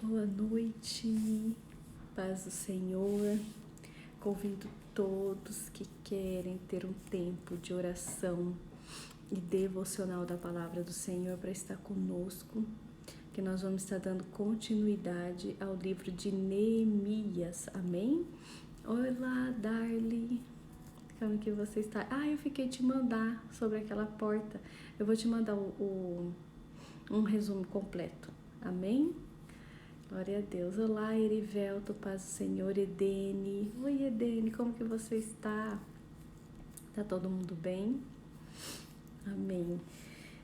Boa noite, paz do Senhor. Convido todos que querem ter um tempo de oração e devocional da palavra do Senhor para estar conosco, que nós vamos estar dando continuidade ao livro de Neemias, amém? Olá, Darly, como que você está? Eu fiquei de mandar sobre aquela porta, eu vou te mandar um resumo completo, amém? Glória a Deus. Olá, Erivelto, paz do Senhor. Edene. Oi, Edene, como que você está? Tá todo mundo bem? Amém.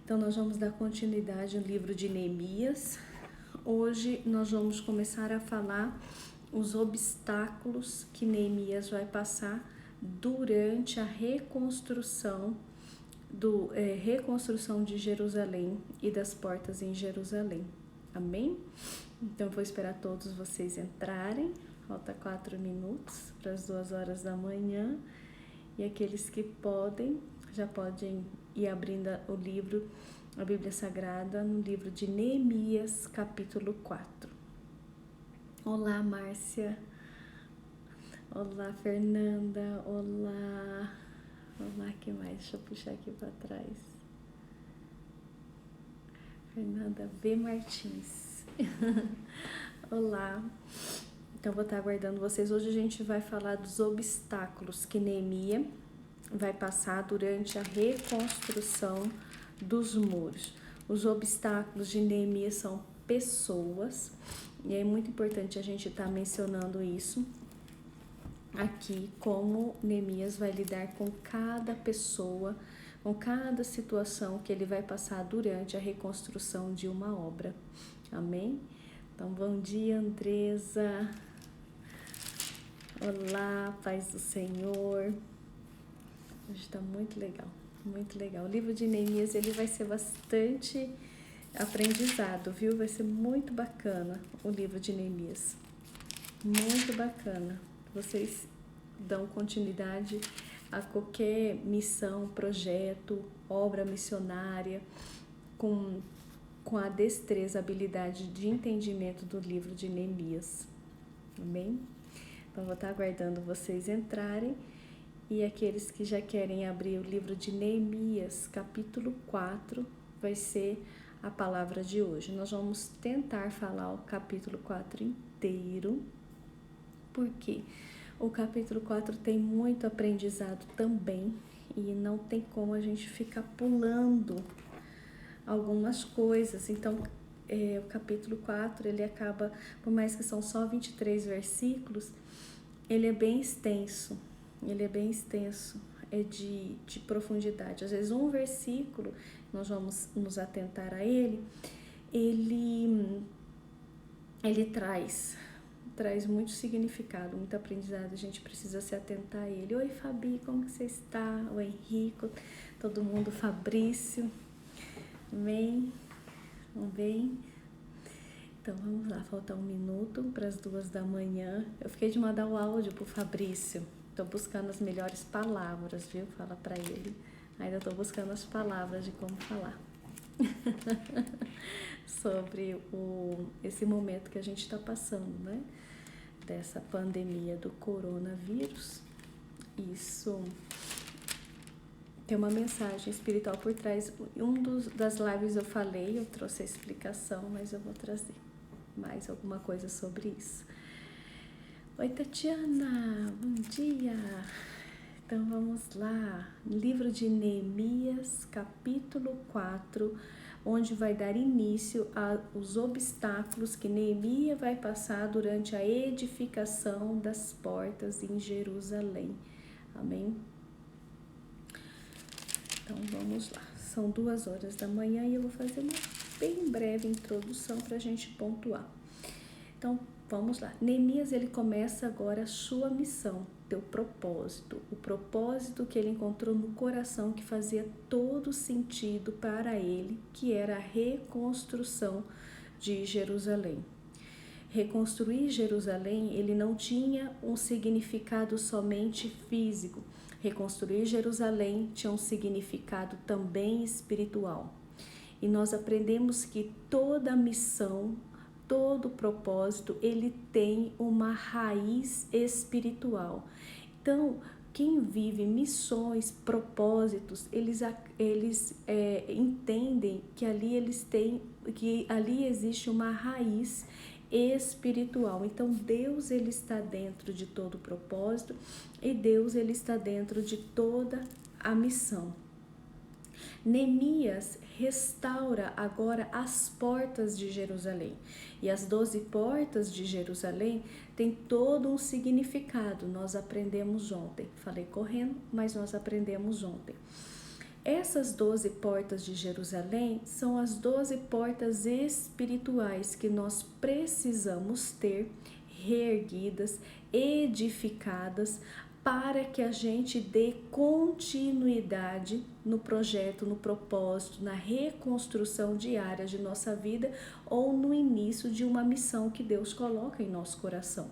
Então, nós vamos dar continuidade ao livro de Neemias. Hoje, nós vamos começar a falar os obstáculos que Neemias vai passar durante a reconstrução de Jerusalém e das portas em Jerusalém. Amém? Então, vou esperar todos vocês entrarem. Falta 4 minutos para as 2 horas da manhã. E aqueles que podem, já podem ir abrindo o livro, a Bíblia Sagrada, no livro de Neemias, capítulo 4. Olá, Márcia. Olá, Fernanda. Olá. Olá, que mais? Deixa eu puxar aqui para trás. Fernanda B. Martins. Olá, então vou estar aguardando vocês. Hoje a gente vai falar dos obstáculos que Neemias vai passar durante a reconstrução dos muros. Os obstáculos de Neemias são pessoas, e é muito importante a gente estar mencionando isso aqui, como Neemias vai lidar com cada pessoa, com cada situação que ele vai passar durante a reconstrução de uma obra. Amém? Então, bom dia, Andresa. Olá, paz do Senhor. Hoje está muito legal, muito legal. O livro de Neemias, ele vai ser bastante aprendizado, viu? Vai ser muito bacana o livro de Neemias. Muito bacana. Vocês dão continuidade a qualquer missão, projeto, obra missionária, com a destreza, habilidade de entendimento do livro de Neemias. Amém? Então, vou estar aguardando vocês entrarem. E aqueles que já querem abrir o livro de Neemias, capítulo 4, vai ser a palavra de hoje. Nós vamos tentar falar o capítulo 4 inteiro, porque o capítulo 4 tem muito aprendizado também, e não tem como a gente ficar pulando algumas coisas. Então, o capítulo 4, ele acaba, por mais que são só 23 versículos, ele é bem extenso, é de profundidade. Às vezes um versículo, nós vamos nos atentar a ele traz muito significado, muito aprendizado, a gente precisa se atentar a ele. Oi, Fabi, como que você está? O Henrico, todo mundo, Fabrício. Amém? Amém? Então, vamos lá, falta 1 minuto para as 2 da manhã. Eu fiquei de mandar o áudio pro Fabrício. Estou buscando as melhores palavras, viu? Fala para ele. Ainda estou buscando as palavras de como falar. Sobre esse momento que a gente está passando, né? Dessa pandemia do coronavírus. Isso tem uma mensagem espiritual por trás. Das lives eu falei, eu trouxe a explicação, mas eu vou trazer mais alguma coisa sobre isso. Oi, Tatiana, bom dia. Então vamos lá, livro de Neemias, capítulo 4, onde vai dar início aos obstáculos que Neemias vai passar durante a edificação das portas em Jerusalém. Amém? Então vamos lá, são 2 horas da manhã e eu vou fazer uma bem breve introdução para a gente pontuar. Então vamos lá, Neemias, ele começa agora a sua missão, teu propósito, o propósito que ele encontrou no coração, que fazia todo sentido para ele, que era a reconstrução de Jerusalém. Reconstruir Jerusalém, ele não tinha um significado somente físico. Reconstruir Jerusalém tinha um significado também espiritual. E nós aprendemos que toda missão todo propósito, ele tem uma raiz espiritual. Então, quem vive missões, propósitos, eles entendem que ali existe uma raiz espiritual. Então, Deus ele está dentro de todo o propósito e Deus ele está dentro de toda a missão. Neemias restaura agora as portas de Jerusalém. E as 12 portas de Jerusalém têm todo um significado. Nós aprendemos ontem. Falei correndo, mas nós aprendemos ontem. Essas 12 portas de Jerusalém são as 12 portas espirituais que nós precisamos ter reerguidas, edificadas, para que a gente dê continuidade no projeto, no propósito, na reconstrução diária de nossa vida ou no início de uma missão que Deus coloca em nosso coração.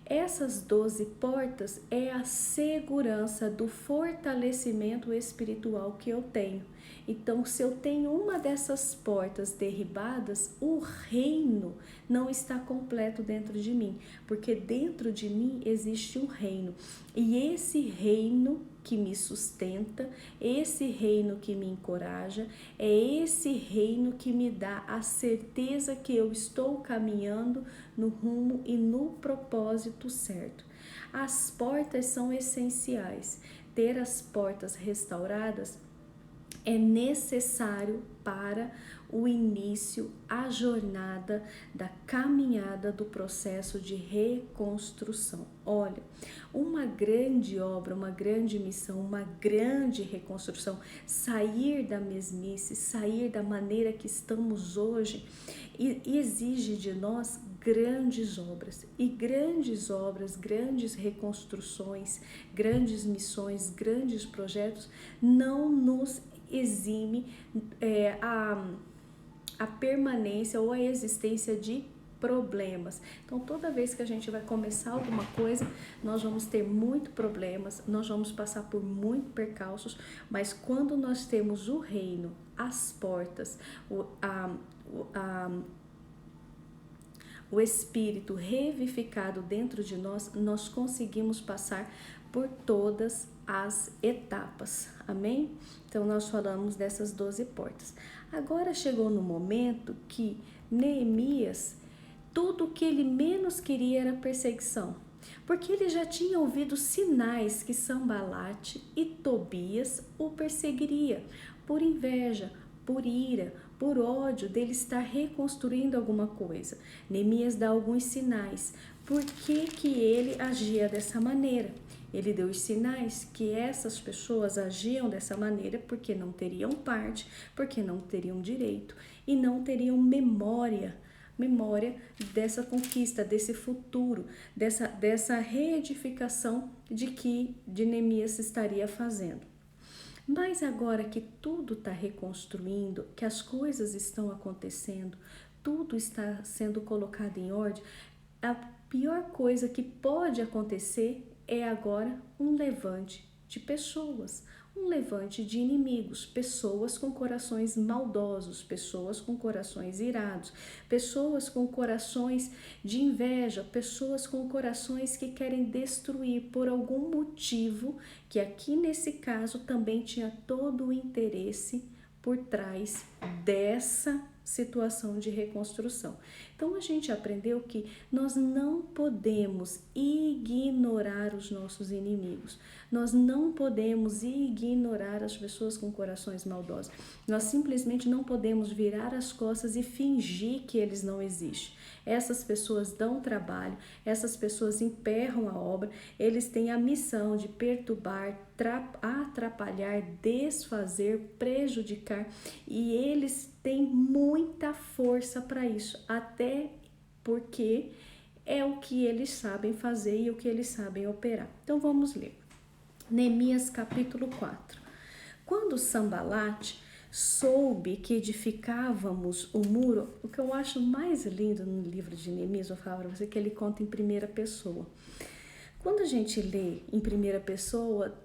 Essas 12 portas é a segurança do fortalecimento espiritual que eu tenho. Então, se eu tenho uma dessas portas derribadas, o reino não está completo dentro de mim, porque dentro de mim existe um reino. E esse reino que me sustenta, esse reino que me encoraja, é esse reino que me dá a certeza que eu estou caminhando no rumo e no propósito certo. As portas são essenciais. Ter as portas restauradas é necessário para o início, a jornada da caminhada do processo de reconstrução. Olha, uma grande obra, uma grande missão, uma grande reconstrução, sair da mesmice, sair da maneira que estamos hoje, exige de nós grandes obras. E grandes obras, grandes reconstruções, grandes missões, grandes projetos não nos exime a permanência ou a existência de problemas. Então, toda vez que a gente vai começar alguma coisa, nós vamos ter muitos problemas, nós vamos passar por muitos percalços, mas quando nós temos o reino, as portas, o Espírito revivificado dentro de nós, nós conseguimos passar por todas as etapas, amém? Então, nós falamos dessas 12 portas. Agora chegou no momento que Neemias, tudo o que ele menos queria era perseguição, porque ele já tinha ouvido sinais que Sanbalate e Tobias o perseguiria, por inveja, por ira, por ódio dele estar reconstruindo alguma coisa. Neemias dá alguns sinais. Por que ele agia dessa maneira? Ele deu os sinais que essas pessoas agiam dessa maneira porque não teriam parte, porque não teriam direito e não teriam memória dessa conquista, desse futuro, dessa reedificação de Neemias estaria fazendo. Mas agora que tudo está reconstruindo, que as coisas estão acontecendo, tudo está sendo colocado em ordem, a pior coisa que pode acontecer é agora um levante de pessoas, um levante de inimigos, pessoas com corações maldosos, pessoas com corações irados, pessoas com corações de inveja, pessoas com corações que querem destruir por algum motivo, que aqui nesse caso também tinha todo o interesse por trás dessa situação de reconstrução. Então a gente aprendeu que nós não podemos ignorar os nossos inimigos, nós não podemos ignorar as pessoas com corações maldosos, nós simplesmente não podemos virar as costas e fingir que eles não existem. Essas pessoas dão trabalho, essas pessoas emperram a obra, eles têm a missão de perturbar, atrapalhar, desfazer, prejudicar, e eles têm muita força para isso, até porque é o que eles sabem fazer e o que eles sabem operar. Então vamos ler. Neemias capítulo 4. Quando Sanbalate soube que edificávamos o muro, o que eu acho mais lindo no livro de Neemias, eu falo para você, que ele conta em primeira pessoa. Quando a gente lê em primeira pessoa,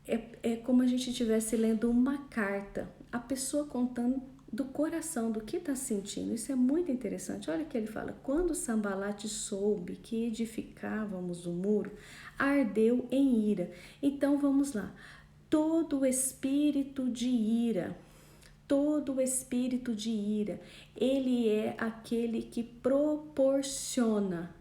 é como a gente estivesse lendo uma carta, a pessoa contando do coração, do que está sentindo. Isso é muito interessante. Olha o que ele fala: quando Sambalate soube que edificávamos o muro, ardeu em ira. Então vamos lá. Todo espírito de ira, todo espírito de ira, ele é aquele que proporciona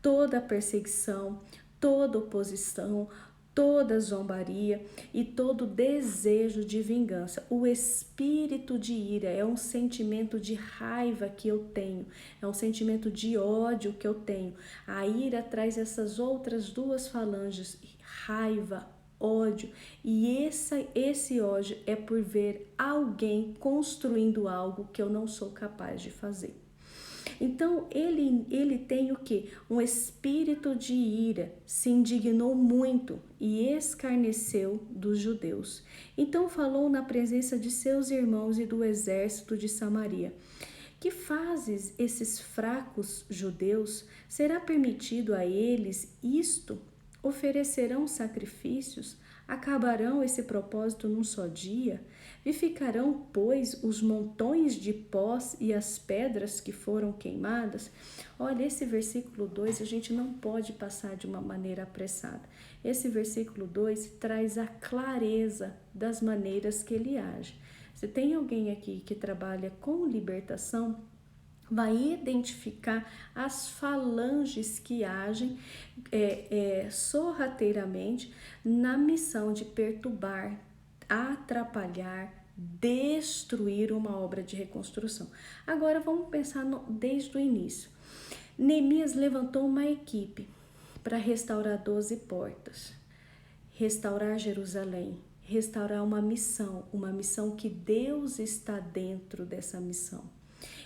toda perseguição, toda oposição, toda zombaria e todo desejo de vingança. O espírito de ira é um sentimento de raiva que eu tenho, é um sentimento de ódio que eu tenho. A ira traz essas outras duas falanges: raiva, ódio, e esse ódio é por ver alguém construindo algo que eu não sou capaz de fazer. Então ele tem o que? Um espírito de ira, se indignou muito e escarneceu dos judeus. Então falou na presença de seus irmãos e do exército de Samaria: que fazes esses fracos judeus? Será permitido a eles isto? Oferecerão sacrifícios? Acabarão esse propósito num só dia? Vivificarão, pois, os montões de pós e as pedras que foram queimadas? Olha, esse versículo 2 a gente não pode passar de uma maneira apressada. Esse versículo 2 traz a clareza das maneiras que ele age. Se tem alguém aqui que trabalha com libertação, vai identificar as falanges que agem sorrateiramente na missão de perturbar, atrapalhar, destruir uma obra de reconstrução. Agora vamos pensar desde o início. Neemias levantou uma equipe para restaurar 12 portas, restaurar Jerusalém, restaurar uma missão que Deus está dentro dessa missão.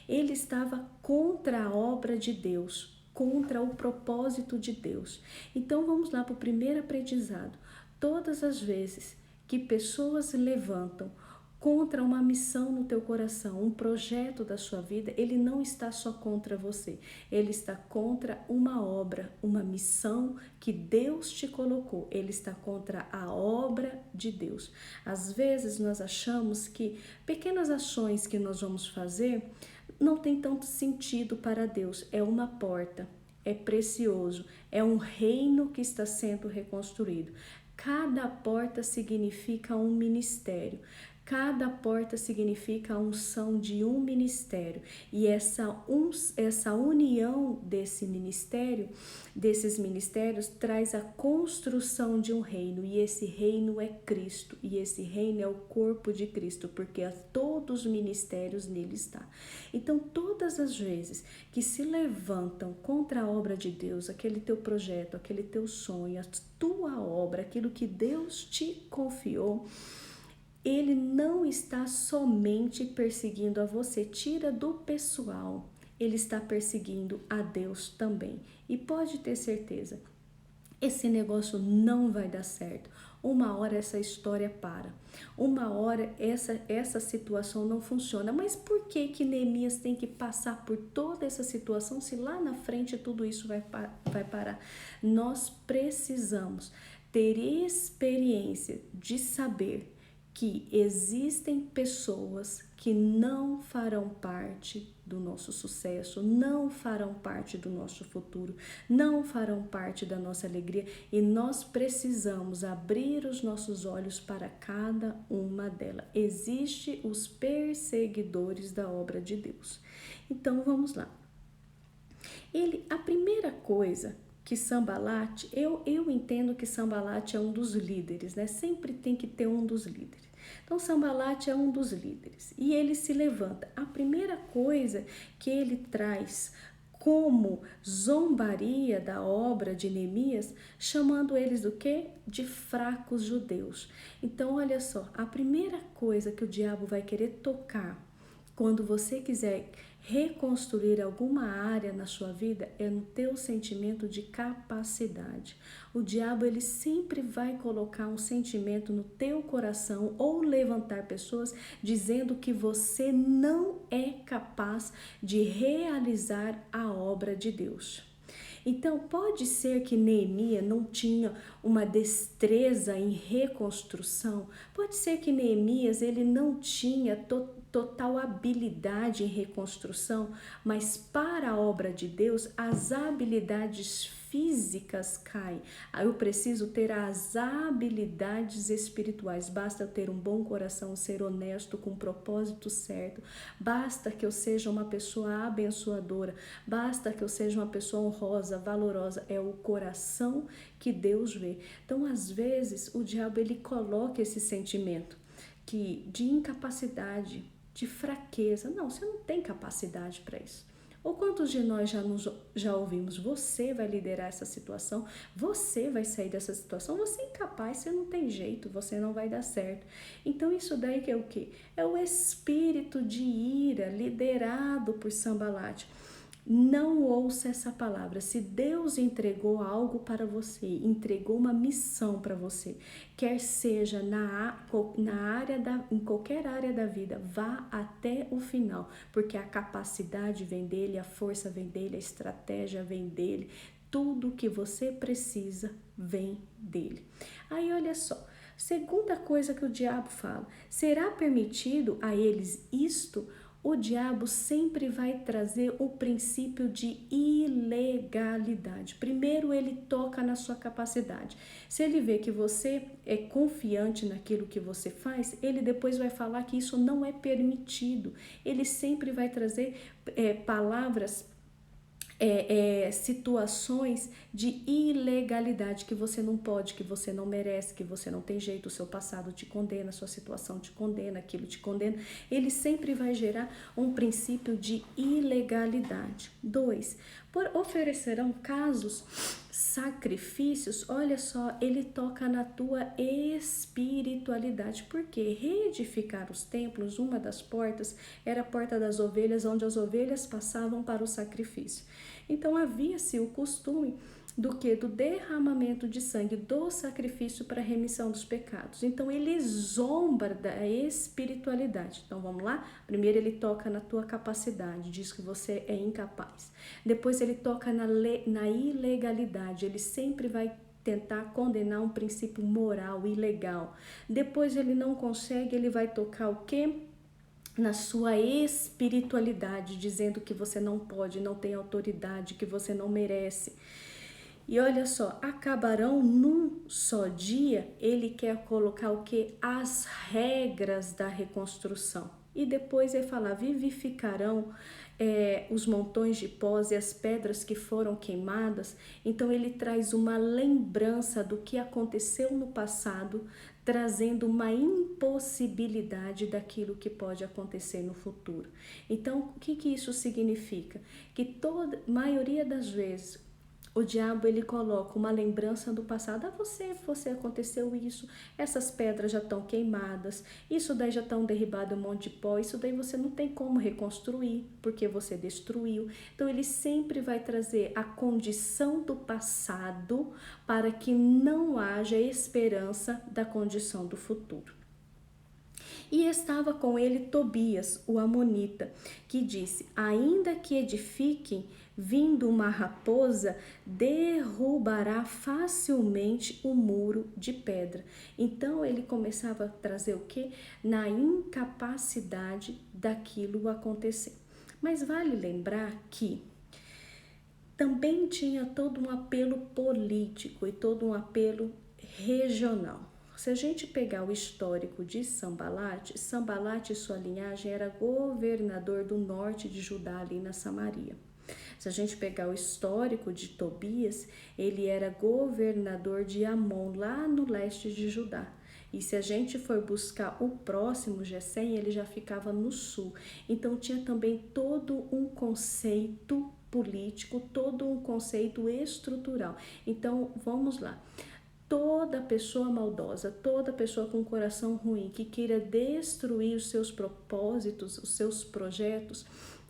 Ele estava contra a obra de Deus, contra o propósito de Deus. Então vamos lá para o primeiro aprendizado. Todas as vezes que pessoas se levantam contra uma missão no teu coração, um projeto da sua vida, ele não está só contra você, ele está contra uma obra, uma missão que Deus te colocou, ele está contra a obra de Deus. Às vezes nós achamos que pequenas ações que nós vamos fazer não tem tanto sentido para Deus, é uma porta, é precioso, é um reino que está sendo reconstruído. Cada porta significa um ministério. Cada porta significa a unção de um ministério, e essa união desses ministérios traz a construção de um reino, e esse reino é Cristo, e esse reino é o corpo de Cristo, porque todos os ministérios nele está. Então todas as vezes que se levantam contra a obra de Deus, aquele teu projeto, aquele teu sonho, a tua obra, aquilo que Deus te confiou, ele não está somente perseguindo a você, tira do pessoal, ele está perseguindo a Deus também. E pode ter certeza, esse negócio não vai dar certo. Uma hora essa história para, uma hora essa situação não funciona. Mas por que Neemias tem que passar por toda essa situação se lá na frente tudo isso vai parar? Nós precisamos ter experiência de saber que existem pessoas que não farão parte do nosso sucesso, não farão parte do nosso futuro, não farão parte da nossa alegria, e nós precisamos abrir os nossos olhos para cada uma delas. Existem os perseguidores da obra de Deus. Então vamos lá. A primeira coisa que Sambalate, eu entendo que Sambalate é um dos líderes, né? Sempre tem que ter um dos líderes. Então Sambalate é um dos líderes e ele se levanta. A primeira coisa que ele traz como zombaria da obra de Neemias, chamando eles do quê? De fracos judeus. Então olha só, a primeira coisa que o diabo vai querer tocar quando você quiser reconstruir alguma área na sua vida é no teu sentimento de capacidade. O diabo, ele sempre vai colocar um sentimento no teu coração ou levantar pessoas dizendo que você não é capaz de realizar a obra de Deus. Então, pode ser que Neemias não tinha uma destreza em reconstrução, pode ser que Neemias ele não tinha total habilidade em reconstrução, mas para a obra de Deus, as habilidades físicas caem. Eu preciso ter as habilidades espirituais. Basta eu ter um bom coração, ser honesto, com o propósito certo. Basta que eu seja uma pessoa abençoadora. Basta que eu seja uma pessoa honrosa, valorosa. É o coração que Deus vê. Então, às vezes, o diabo ele coloca esse sentimento de incapacidade, de fraqueza. Não, você não tem capacidade para isso. Ou quantos de nós já ouvimos, você vai liderar essa situação, você vai sair dessa situação, você é incapaz, você não tem jeito, você não vai dar certo. Então isso daí que é o quê? É o espírito de ira liderado por Sambalate. Não ouça essa palavra. Se Deus entregou algo para você, entregou uma missão para você, quer seja em qualquer área da vida, vá até o final, porque a capacidade vem dele, a força vem dele, a estratégia vem dele, tudo que você precisa vem dele. Aí olha só, segunda coisa que o diabo fala: será permitido a eles isto? O diabo sempre vai trazer o princípio de ilegalidade. Primeiro ele toca na sua capacidade. Se ele vê que você é confiante naquilo que você faz, ele depois vai falar que isso não é permitido. Ele sempre vai trazer palavras, situações de ilegalidade, que você não pode, que você não merece, que você não tem jeito, o seu passado te condena, a sua situação te condena, aquilo te condena. Ele sempre vai gerar um princípio de ilegalidade. 2, oferecerão casos, sacrifícios. Olha só, ele toca na tua espiritualidade, porque reedificar os templos, uma das portas era a porta das ovelhas, onde as ovelhas passavam para o sacrifício. Então havia-se o costume do derramamento de sangue, do sacrifício para a remissão dos pecados. Então ele zomba da espiritualidade. Então vamos lá? Primeiro ele toca na tua capacidade, diz que você é incapaz. Depois ele toca na ilegalidade, ele sempre vai tentar condenar um princípio moral, ilegal. Depois ele não consegue, ele vai tocar o quê? Na sua espiritualidade, dizendo que você não pode, não tem autoridade, que você não merece. E olha só, acabarão num só dia. Ele quer colocar o que? As regras da reconstrução. E depois ele fala: vivificarão os montões de pós e as pedras que foram queimadas. Então ele traz uma lembrança do que aconteceu no passado, trazendo uma impossibilidade daquilo que pode acontecer no futuro. Então, o que isso significa? Que maioria das vezes o diabo ele coloca uma lembrança do passado. Você aconteceu isso, essas pedras já estão queimadas, isso daí já estão derribado um monte de pó, isso daí você não tem como reconstruir, porque você destruiu. Então ele sempre vai trazer a condição do passado para que não haja esperança da condição do futuro. E estava com ele Tobias, o amonita, que disse: ainda que edifiquem, vindo uma raposa, derrubará facilmente o muro de pedra. Então ele começava a trazer o quê? Na incapacidade daquilo acontecer. Mas vale lembrar que também tinha todo um apelo político e todo um apelo regional. Se a gente pegar o histórico de Sambalate e sua linhagem era governador do norte de Judá, ali na Samaria. Se a gente pegar o histórico de Tobias, ele era governador de Amon, lá no leste de Judá. E se a gente for buscar o próximo, Gessém, ele já ficava no sul. Então tinha também todo um conceito político, todo um conceito estrutural. Então vamos lá. Toda pessoa maldosa, toda pessoa com coração ruim, que queira destruir os seus propósitos, os seus projetos,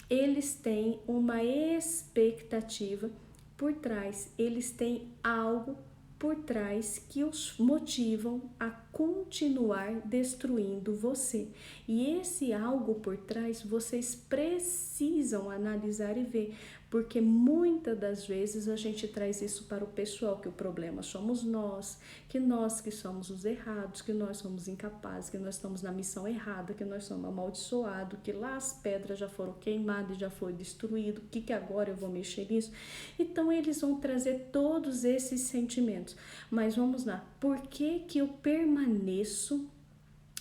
eles têm uma expectativa por trás, eles têm algo por trás que os motivam a continuar destruindo você. E esse algo por trás vocês precisam analisar e ver, porque muitas das vezes a gente traz isso para o pessoal, que o problema somos nós que somos os errados, que nós somos incapazes, que nós estamos na missão errada, que nós somos amaldiçoados, que lá as pedras já foram queimadas e já foi destruído, que agora eu vou mexer nisso? Então eles vão trazer todos esses sentimentos. Mas vamos lá, por que eu permaneço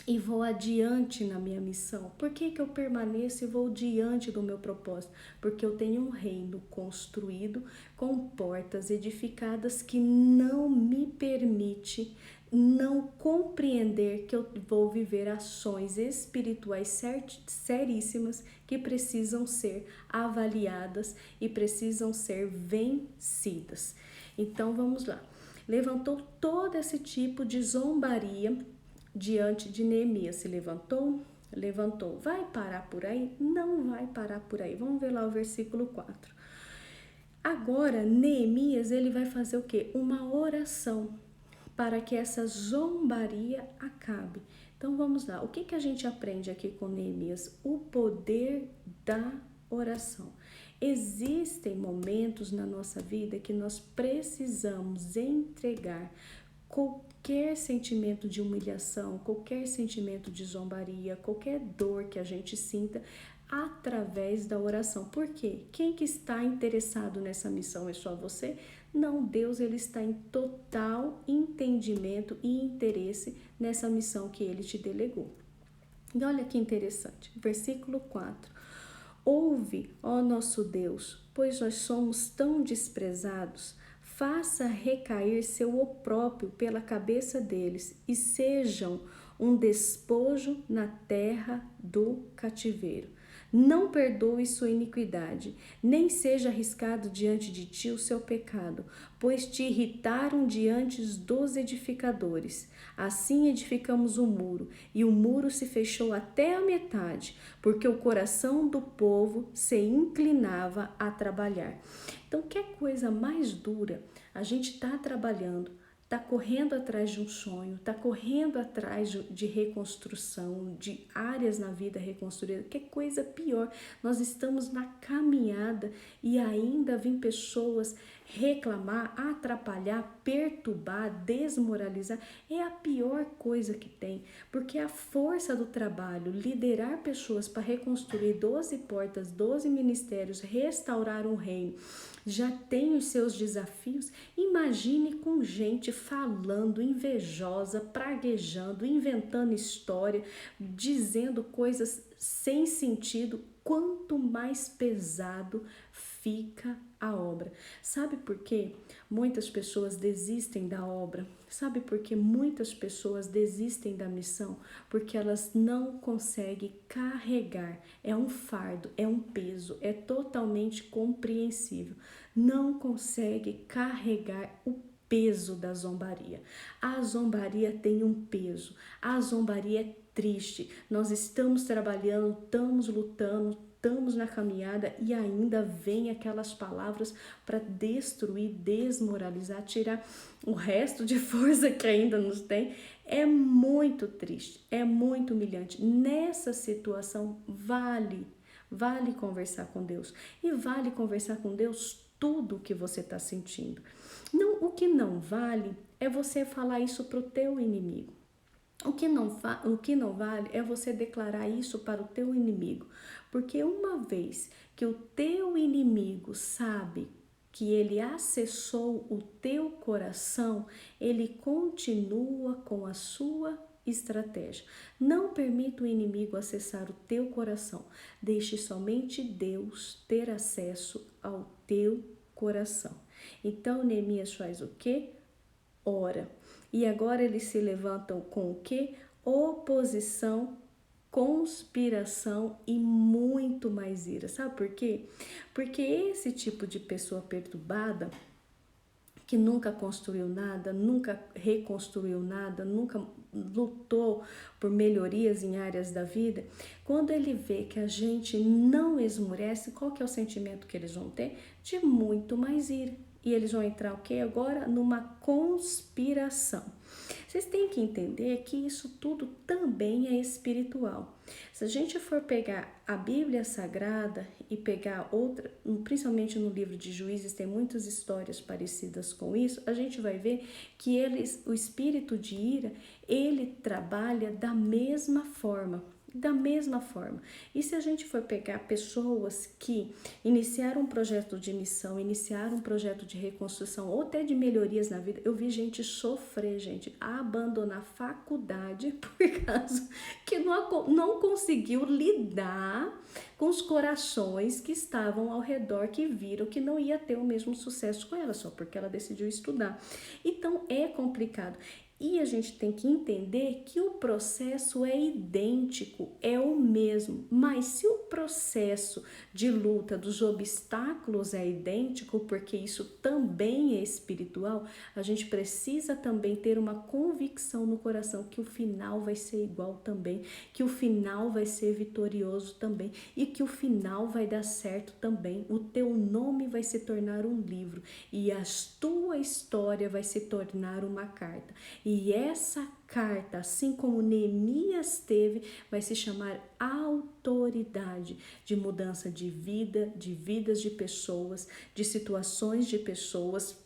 e vou adiante na minha missão? Por que eu permaneço e vou diante do meu propósito? Porque eu tenho um reino construído com portas edificadas que não me permite não compreender que eu vou viver ações espirituais seríssimas que precisam ser avaliadas e precisam ser vencidas. Então vamos lá. Levantou todo esse tipo de zombaria diante de Neemias. Se levantou? Levantou. Vai parar por aí? Não vai parar por aí. Vamos ver lá o versículo 4. Agora, Neemias, ele vai fazer o quê? Uma oração para que essa zombaria acabe. Então, vamos lá. O que a gente aprende aqui com Neemias? O poder da oração. Existem momentos na nossa vida que nós precisamos entregar qualquer sentimento de humilhação, qualquer sentimento de zombaria, qualquer dor que a gente sinta através da oração. Por quê? Quem que está interessado nessa missão é só você? Não, Deus, ele está em total entendimento e interesse nessa missão que ele te delegou. E olha que interessante, versículo 4. Ouve, ó nosso Deus, pois nós somos tão desprezados. Faça recair seu opróprio pela cabeça deles e sejam um despojo na terra do cativeiro. Não perdoe sua iniquidade, nem seja arriscado diante de ti o seu pecado, pois te irritaram diante dos edificadores. Assim edificamos o muro, e o muro se fechou até a metade, porque o coração do povo se inclinava a trabalhar. Então, que coisa mais dura, a gente está trabalhando, está correndo atrás de um sonho, está correndo atrás de reconstrução, de áreas na vida reconstruídas. Que coisa pior, nós estamos na caminhada e ainda vêm pessoas reclamar, atrapalhar, perturbar, desmoralizar. É a pior coisa que tem, porque a força do trabalho, liderar pessoas para reconstruir 12 portas, 12 ministérios, restaurar um reino, já tem os seus desafios. Imagine com gente falando, invejosa, praguejando, inventando história, dizendo coisas sem sentido. Quanto mais pesado fica a obra. Sabe por quê? Muitas pessoas desistem da obra. Sabe por que muitas pessoas desistem da missão? Porque elas não conseguem carregar. É um fardo, é um peso, é totalmente compreensível. Não consegue carregar o peso da zombaria. A zombaria tem um peso. A zombaria é triste. Nós estamos trabalhando, estamos lutando, estamos na caminhada e ainda vem aquelas palavras para destruir, desmoralizar, tirar o resto de força que ainda nos tem. É muito triste, é muito humilhante. Nessa situação vale conversar com Deus, e vale conversar com Deus tudo o que você está sentindo. Não, o que não vale é você falar isso para o teu inimigo. O que não vale é você declarar isso para o teu inimigo, porque uma vez que o teu inimigo sabe que ele acessou o teu coração, ele continua com a sua estratégia. Não permita o inimigo acessar o teu coração, deixe somente Deus ter acesso ao teu coração. Então Neemias faz o quê? Ora. E agora eles se levantam com o quê? Oposição, conspiração e muito mais ira. Sabe por quê? Porque esse tipo de pessoa perturbada, que nunca construiu nada, nunca reconstruiu nada, nunca lutou por melhorias em áreas da vida, quando ele vê que a gente não esmorece, qual que é o sentimento que eles vão ter? De muito mais ira. E eles vão entrar o quê agora? Numa conspiração. Vocês têm que entender que isso tudo também é espiritual. Se a gente for pegar a Bíblia Sagrada e pegar outra, principalmente no livro de Juízes, tem muitas histórias parecidas com isso, a gente vai ver que o espírito de ira, ele trabalha da mesma forma. Da mesma forma. E se a gente for pegar pessoas que iniciaram um projeto de missão, iniciaram um projeto de reconstrução ou até de melhorias na vida, eu vi gente sofrer, gente, abandonar faculdade por causa que não conseguiu lidar com os corações que estavam ao redor, que viram que não ia ter o mesmo sucesso com ela, só porque ela decidiu estudar. Então é complicado. E a gente tem que entender que o processo é idêntico, é o mesmo. Mas se o processo de luta dos obstáculos é idêntico, porque isso também é espiritual, a gente precisa também ter uma convicção no coração que o final vai ser igual também, que o final vai ser vitorioso também e que o final vai dar certo também. O teu nome vai se tornar um livro e a tua história vai se tornar uma carta. E essa carta, assim como Neemias teve, vai se chamar autoridade de mudança de vida, de vidas de pessoas, de situações de pessoas.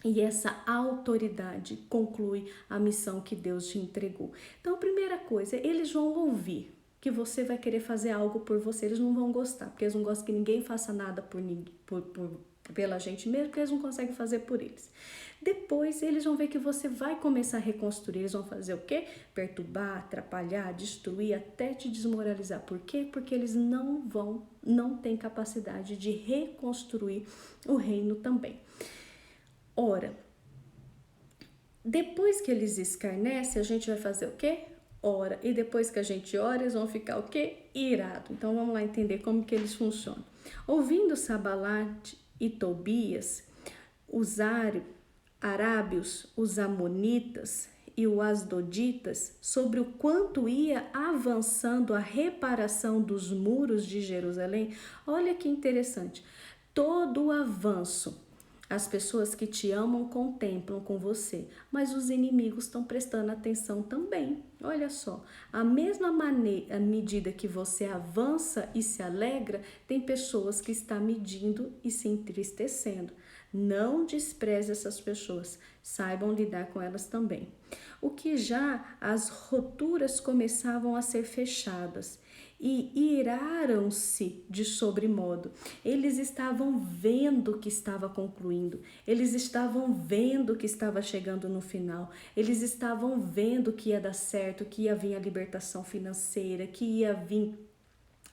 E essa autoridade conclui a missão que Deus te entregou. Então, a primeira coisa, eles vão ouvir que você vai querer fazer algo por você. Eles não vão gostar, porque eles não gostam que ninguém faça nada pela gente mesmo, porque eles não conseguem fazer por eles. Depois eles vão ver que você vai começar a reconstruir. Eles vão fazer o quê? Perturbar, atrapalhar, destruir, até te desmoralizar. Por quê? Porque eles não têm capacidade de reconstruir o reino também. Ora, depois que eles escarnecem, a gente vai fazer o quê? Ora. E depois que a gente ora, eles vão ficar o quê? Irado. Então vamos lá entender como que eles funcionam. Ouvindo Sanbalat e Tobias, os arábios, os amonitas e os asdoditas, sobre o quanto ia avançando a reparação dos muros de Jerusalém, olha que interessante. Todo o avanço, as pessoas que te amam contemplam com você, mas os inimigos estão prestando atenção também. Olha só, a mesma maneira, à medida que você avança e se alegra, tem pessoas que estão medindo e se entristecendo. Não despreze essas pessoas, saibam lidar com elas também. O que já as roturas começavam a ser fechadas e iraram-se de sobremodo. Eles estavam vendo que estava concluindo, eles estavam vendo que estava chegando no final, eles estavam vendo que ia dar certo, que ia vir a libertação financeira, que ia vir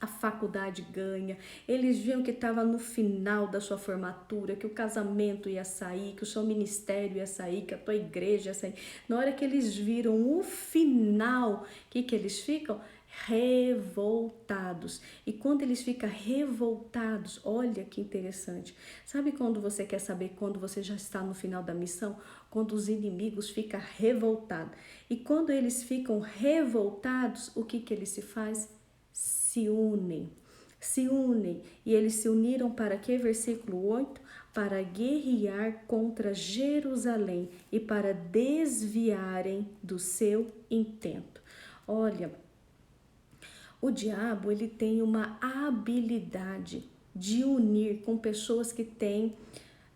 a faculdade ganha, eles viam que estava no final da sua formatura, que o casamento ia sair, que o seu ministério ia sair, que a tua igreja ia sair. Na hora que eles viram o final, o que eles ficam? Revoltados. E quando eles ficam revoltados, olha que interessante. Sabe quando você quer saber quando você já está no final da missão? Quando os inimigos ficam revoltados. E quando eles ficam revoltados, o que eles se fazem? Se unem. E eles se uniram para quê? Versículo 8, para guerrear contra Jerusalém e para desviarem do seu intento. Olha, o diabo, ele tem uma habilidade de unir com pessoas que têm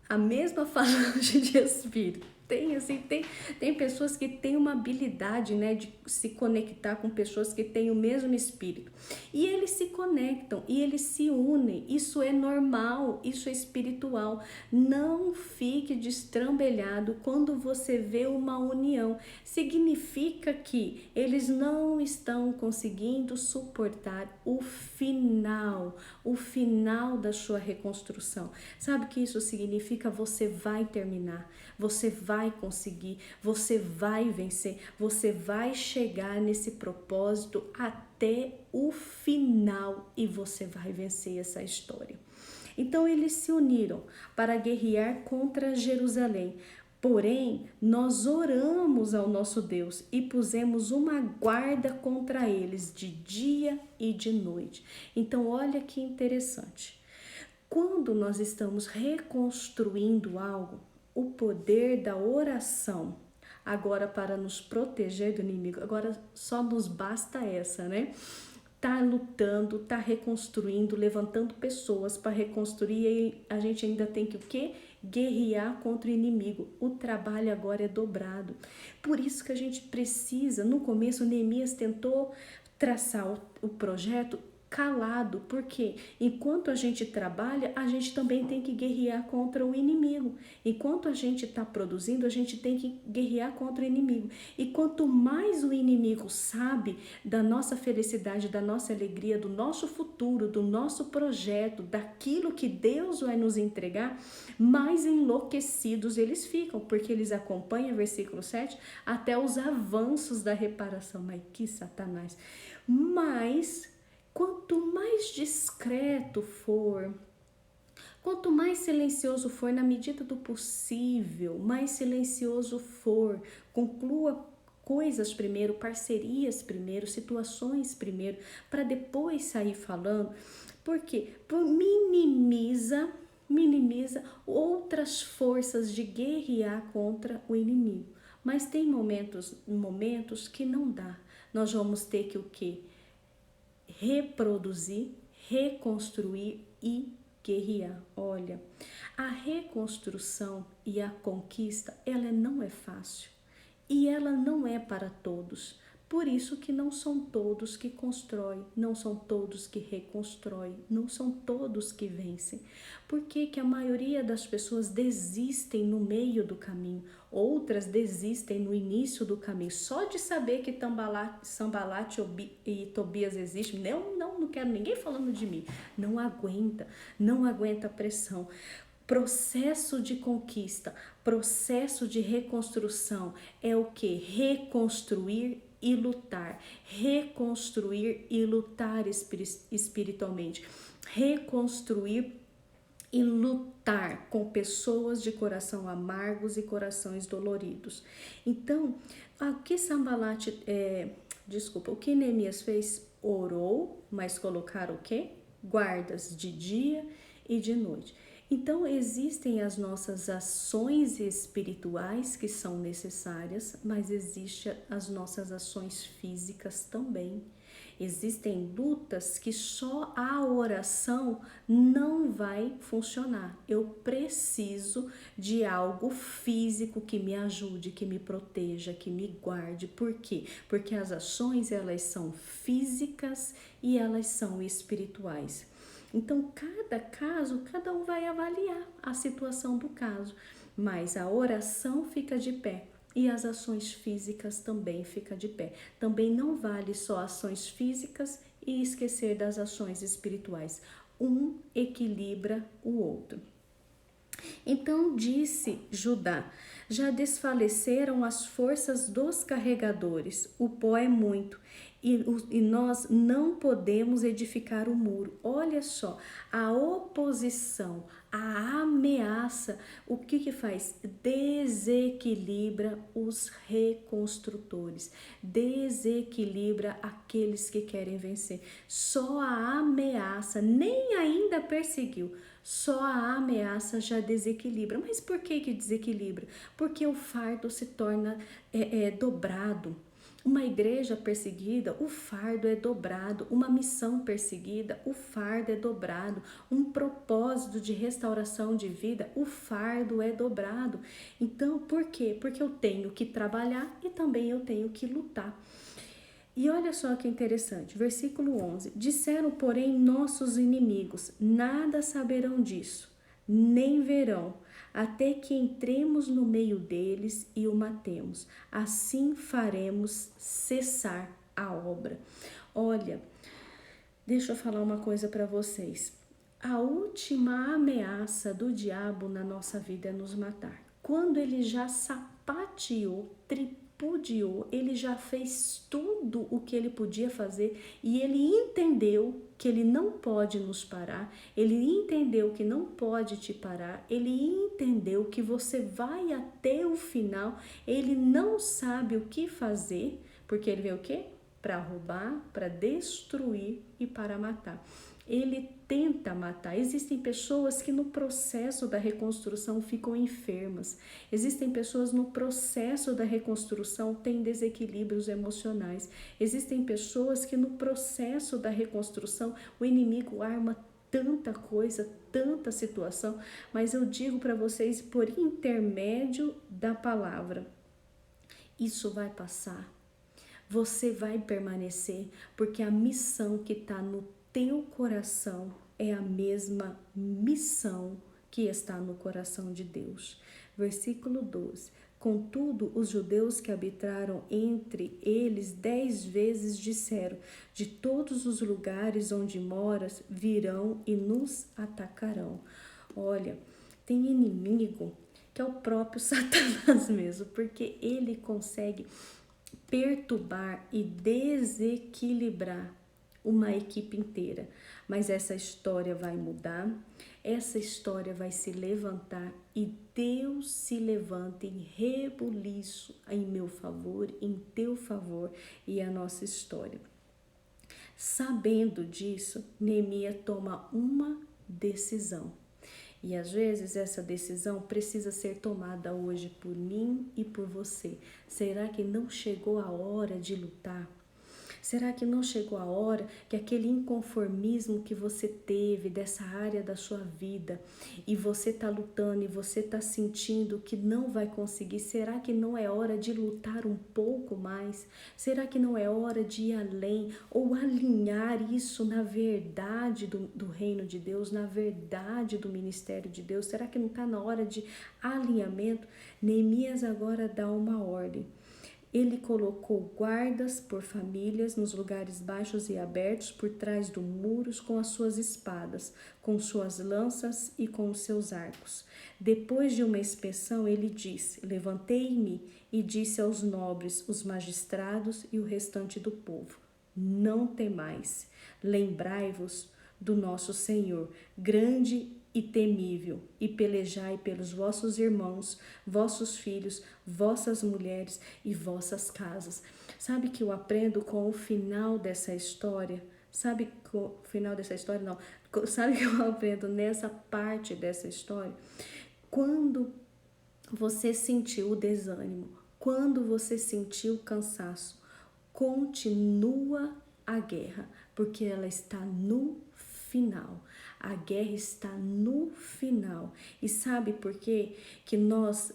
a mesma falange de espírito. Tem pessoas que têm uma habilidade, né, de se conectar com pessoas que têm o mesmo espírito. E eles se conectam e eles se unem. Isso é normal, isso é espiritual. Não fique destrambelhado quando você vê uma união. Significa que eles não estão conseguindo suportar o final da sua reconstrução. Sabe o que isso significa? Você vai terminar, você vai conseguir, você vai vencer, você vai chegar nesse propósito até o final e você vai vencer essa história. Então eles se uniram para guerrear contra Jerusalém. Porém, nós oramos ao nosso Deus e pusemos uma guarda contra eles de dia e de noite. Então, olha que interessante. quando nós estamos reconstruindo algo, o poder da oração, agora para nos proteger do inimigo, agora só nos basta essa, né? Tá lutando, tá reconstruindo, levantando pessoas para reconstruir, e a gente ainda tem que o quê? Guerrear contra o inimigo. O trabalho agora é dobrado. Por isso que a gente precisa, no começo Neemias tentou traçar o projeto calado, porque enquanto a gente trabalha, a gente também tem que guerrear contra o inimigo. Enquanto a gente está produzindo, a gente tem que guerrear contra o inimigo. E quanto mais o inimigo sabe da nossa felicidade, da nossa alegria, do nosso futuro, do nosso projeto, daquilo que Deus vai nos entregar, mais enlouquecidos eles ficam, porque eles acompanham, versículo 7, até os avanços da reparação. Mas que Satanás! Mas quanto mais discreto for, quanto mais silencioso for, na medida do possível, mais silencioso for, conclua coisas primeiro, parcerias primeiro, situações primeiro, para depois sair falando. Por quê? Minimiza outras forças de guerrear contra o inimigo. Mas tem momentos que não dá. Nós vamos ter que o quê? Reproduzir, reconstruir e guerrear. Olha, a reconstrução e a conquista, ela não é fácil e ela não é para todos. Por isso que não são todos que constroem, não são todos que reconstroem, não são todos que vencem. Por que que a maioria das pessoas desistem no meio do caminho? Outras desistem no início do caminho. Só de saber que Sanbalate e Tobias existem, não quero ninguém falando de mim. Não aguenta a pressão. Processo de conquista, processo de reconstrução é o que? Reconstruir e lutar, reconstruir e lutar espiritualmente, reconstruir e lutar com pessoas de coração amargos e corações doloridos. Então, o que Neemias fez? Orou, mas colocaram o quê? Guardas de dia e de noite. Então, existem as nossas ações espirituais que são necessárias, mas existem as nossas ações físicas também. Existem lutas que só a oração não vai funcionar. Eu preciso de algo físico que me ajude, que me proteja, que me guarde. Por quê? Porque as ações, elas são físicas e elas são espirituais. Então, cada caso, cada um vai avaliar a situação do caso, mas a oração fica de pé e as ações físicas também ficam de pé. Também não vale só ações físicas e esquecer das ações espirituais. Um equilibra o outro. Então disse Judá: já desfaleceram as forças dos carregadores, o pó é muito, e nós não podemos edificar o muro. Olha só, a oposição, a ameaça, o que faz? Desequilibra os reconstrutores, desequilibra aqueles que querem vencer. Só a ameaça, nem ainda perseguiu, só a ameaça já desequilibra. Mas por que desequilibra? Porque o fardo se torna dobrado. Uma igreja perseguida, o fardo é dobrado. Uma missão perseguida, o fardo é dobrado. Um propósito de restauração de vida, o fardo é dobrado. Então, por quê? Porque eu tenho que trabalhar e também eu tenho que lutar. E olha só que interessante, versículo 11. Disseram, porém, nossos inimigos, nada saberão disso, nem verão, até que entremos no meio deles e o matemos. Assim faremos cessar a obra. Olha, deixa eu falar uma coisa para vocês. A última ameaça do diabo na nossa vida é nos matar. Quando ele já sapateou, tripudiou, ele já fez tudo o que ele podia fazer e ele entendeu que ele não pode nos parar, ele entendeu que não pode te parar, ele entendeu que você vai até o final, ele não sabe o que fazer, porque ele vê o quê? Para roubar, para destruir e para matar. Ele tenta matar. Existem pessoas que no processo da reconstrução ficam enfermas. Existem pessoas no processo da reconstrução têm desequilíbrios emocionais. Existem pessoas que no processo da reconstrução o inimigo arma tanta coisa, tanta situação, mas eu digo para vocês por intermédio da palavra, isso vai passar. Você vai permanecer, porque a missão que está no teu coração é a mesma missão que está no coração de Deus. Versículo 12. Contudo, os judeus que habitaram entre eles 10 vezes disseram: de todos os lugares onde moras virão e nos atacarão. Olha, tem inimigo que é o próprio Satanás mesmo, porque ele consegue perturbar e desequilibrar uma equipe inteira. Mas essa história vai mudar, essa história vai se levantar e Deus se levanta em rebuliço em meu favor, em teu favor e a nossa história. Sabendo disso, Neemias toma uma decisão. E às vezes essa decisão precisa ser tomada hoje por mim e por você. Será que não chegou a hora de lutar? Será que não chegou a hora que aquele inconformismo que você teve dessa área da sua vida e você está lutando e você está sentindo que não vai conseguir? Será que não é hora de lutar um pouco mais? Será que não é hora de ir além ou alinhar isso na verdade do reino de Deus, na verdade do ministério de Deus? Será que não está na hora de alinhamento? Neemias agora dá uma ordem. Ele colocou guardas por famílias nos lugares baixos e abertos por trás dos muros com as suas espadas, com suas lanças e com os seus arcos. Depois de uma inspeção, ele disse: levantei-me e disse aos nobres, os magistrados e o restante do povo: não temais, lembrai-vos do nosso Senhor, grande e temível, e pelejai pelos vossos irmãos, vossos filhos, vossas mulheres e vossas casas. Sabe que eu aprendo com o final dessa história? Sabe com o final dessa história? Não. Sabe que eu aprendo nessa parte dessa história? Quando você sentiu o desânimo, quando você sentiu o cansaço, continua a guerra, porque ela está no final. A guerra está no final. E sabe por quê? Que nós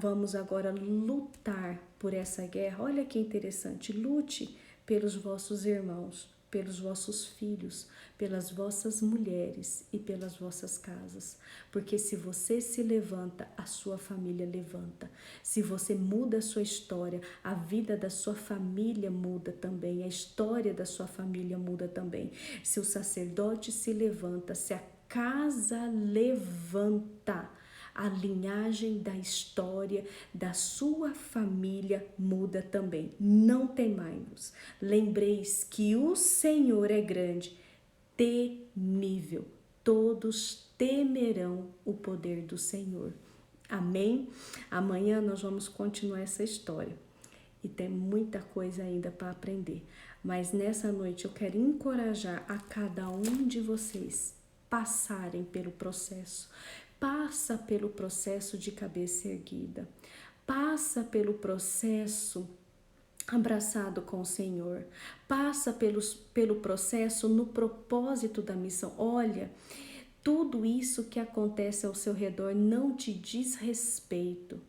vamos agora lutar por essa guerra. Olha que interessante. Lute pelos vossos irmãos, pelos vossos filhos, pelas vossas mulheres e pelas vossas casas. Porque se você se levanta, a sua família levanta. Se você muda a sua história, a vida da sua família muda também. A história da sua família muda também. Se o sacerdote se levanta, se a casa levanta, a linhagem da história da sua família muda também. Não temai-vos. Lembreis que o Senhor é grande, temível. Todos temerão o poder do Senhor. Amém? Amanhã nós vamos continuar essa história. E tem muita coisa ainda para aprender. Mas nessa noite eu quero encorajar a cada um de vocês passarem pelo processo. Passa pelo processo de cabeça erguida. Passa pelo processo abraçado com o Senhor. Passa pelo processo no propósito da missão. Olha, tudo isso que acontece ao seu redor não te diz respeito.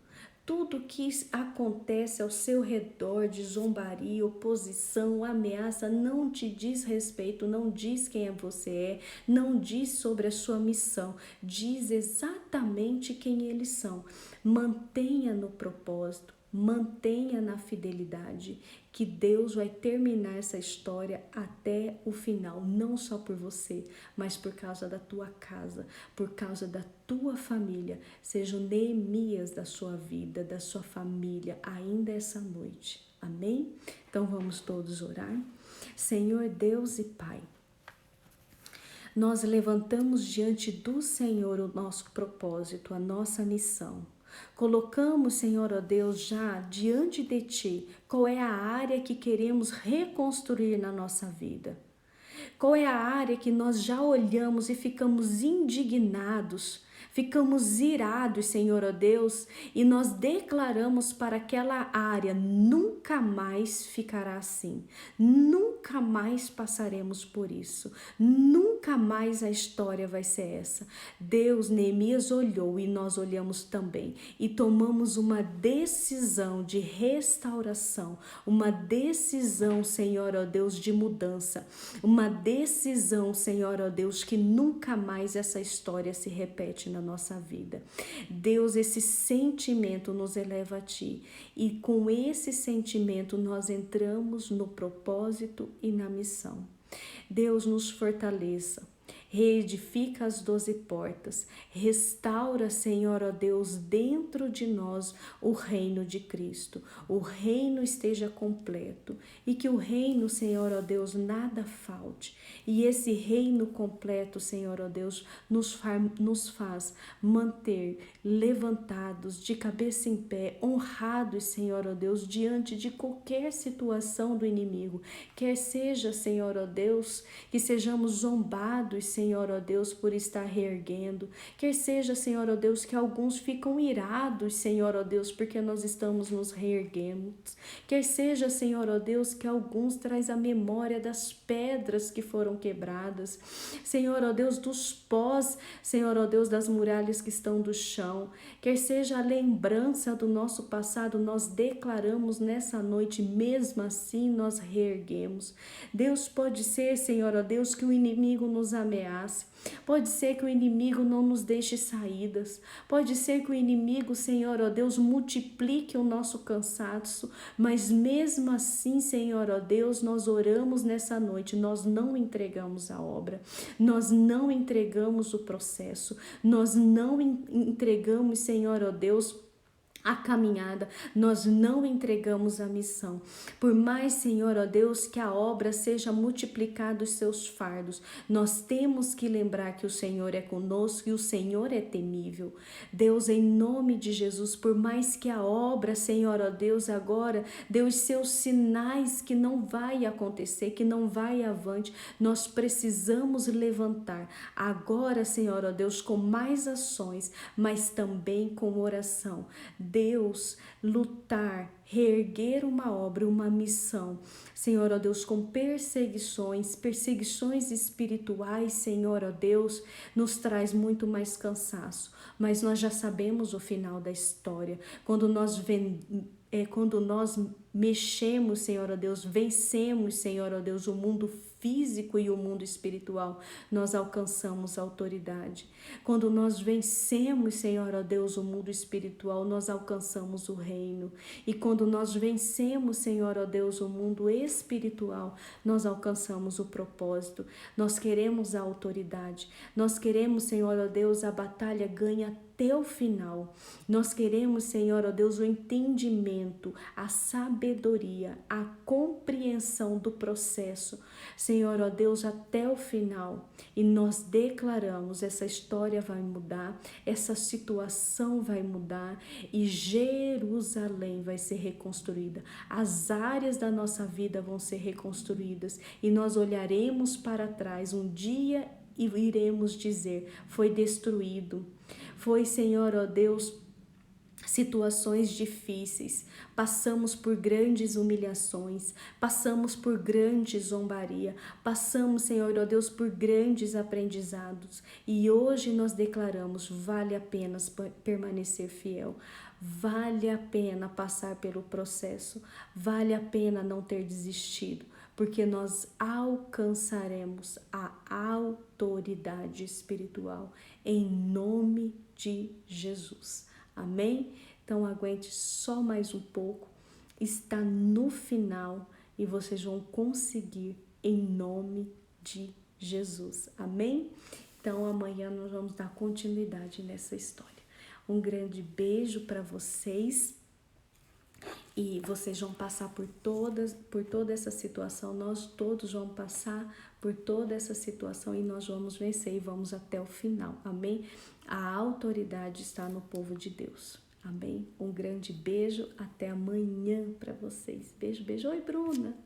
Tudo que acontece ao seu redor de zombaria, oposição, ameaça, não te diz respeito, não diz quem você é, não diz sobre a sua missão, diz exatamente quem eles são. Mantenha no propósito, mantenha na fidelidade, que Deus vai terminar essa história até o final, não só por você, mas por causa da tua casa, por causa da tua família. Seja o Neemias da sua vida, da sua família, ainda essa noite. Amém? Então vamos todos orar. Senhor Deus e Pai, nós levantamos diante do Senhor o nosso propósito, a nossa missão. Colocamos, Senhor, ó Deus, já diante de Ti, qual é a área que queremos reconstruir na nossa vida. Qual é a área que nós já olhamos e ficamos indignados, ficamos irados, Senhor, ó Deus, e nós declaramos para aquela área: nunca mais ficará assim, nunca mais passaremos por isso, nunca mais a história vai ser essa. Deus, Neemias olhou e nós olhamos também e tomamos uma decisão de restauração, uma decisão, Senhor, ó Deus, de mudança, uma decisão, Senhor, ó Deus, que nunca mais essa história se repete na nossa vida. Deus, esse sentimento nos eleva a Ti e com esse sentimento nós entramos no propósito e na missão. Deus, nos fortaleça. Reedifica as 12 portas, restaura, Senhor, ó Deus, dentro de nós o reino de Cristo, o reino esteja completo e que o reino, Senhor, ó Deus, nada falte. E esse reino completo, Senhor, ó Deus, nos faz manter levantados, de cabeça em pé, honrados, Senhor, ó Deus, diante de qualquer situação do inimigo, quer seja, Senhor, ó Deus, que sejamos zombados, Senhor, ó Deus, por estar reerguendo, quer seja, Senhor, ó Deus, que alguns ficam irados, Senhor, ó Deus, porque nós estamos nos reerguendo, quer seja, Senhor, ó Deus, que alguns traz a memória das pedras que foram quebradas, Senhor, ó Deus, dos pós, Senhor, ó Deus, das muralhas que estão do chão, quer seja a lembrança do nosso passado, nós declaramos nessa noite, mesmo assim nós reerguemos. Deus, pode ser, Senhor, ó Deus, que o inimigo nos ameace, pode ser que o inimigo não nos deixe saídas, pode ser que o inimigo, Senhor, ó Deus, multiplique o nosso cansaço, mas mesmo assim, Senhor, ó Deus, nós oramos nessa noite, nós não entregamos a obra, nós não entregamos o processo, nós não entregamos, Senhor, ó Deus, a caminhada, nós não entregamos a missão. Por mais, Senhor, ó Deus, que a obra seja multiplicada os seus fardos, nós temos que lembrar que o Senhor é conosco e o Senhor é temível. Deus, em nome de Jesus, por mais que a obra, Senhor, ó Deus, agora dê os seus sinais que não vai acontecer, que não vai avante, nós precisamos levantar agora, Senhor, ó Deus, com mais ações, mas também com oração. Deus, lutar, reerguer uma obra, uma missão, Senhor, ó Deus, com perseguições espirituais, Senhor, ó Deus, nos traz muito mais cansaço, mas nós já sabemos o final da história, quando nós mexemos, Senhor, ó Deus, vencemos, Senhor, ó Deus, o mundo físico e o mundo espiritual, nós alcançamos autoridade. Quando nós vencemos, Senhor, ó Deus, o mundo espiritual, nós alcançamos o reino. E quando nós vencemos, Senhor, ó Deus, o mundo espiritual, nós alcançamos o propósito. Nós queremos a autoridade. Nós queremos, Senhor, ó Deus, a batalha ganha até o final. Nós queremos, Senhor, ó Deus, o entendimento, a sabedoria, a compreensão do processo, Senhor, ó Deus, até o final. E nós declaramos, essa história vai mudar, essa situação vai mudar e Jerusalém vai ser reconstruída. As áreas da nossa vida vão ser reconstruídas e nós olharemos para trás um dia e iremos dizer, foi destruído. Foi, Senhor, ó Deus, situações difíceis, passamos por grandes humilhações, passamos por grande zombaria, passamos, Senhor, ó Deus, por grandes aprendizados e hoje nós declaramos, vale a pena permanecer fiel, vale a pena passar pelo processo, vale a pena não ter desistido, porque nós alcançaremos a autoridade espiritual em nome de Jesus. Amém? Então aguente só mais um pouco, está no final e vocês vão conseguir em nome de Jesus. Amém? Então amanhã nós vamos dar continuidade nessa história. Um grande beijo para vocês. E vocês vão passar por toda essa situação, nós todos vamos passar por toda essa situação e nós vamos vencer e vamos até o final, amém? A autoridade está no povo de Deus, amém? Um grande beijo, até amanhã para vocês. Beijo, beijo. Oi, Bruna!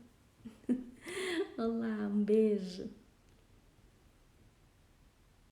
Olá, um beijo.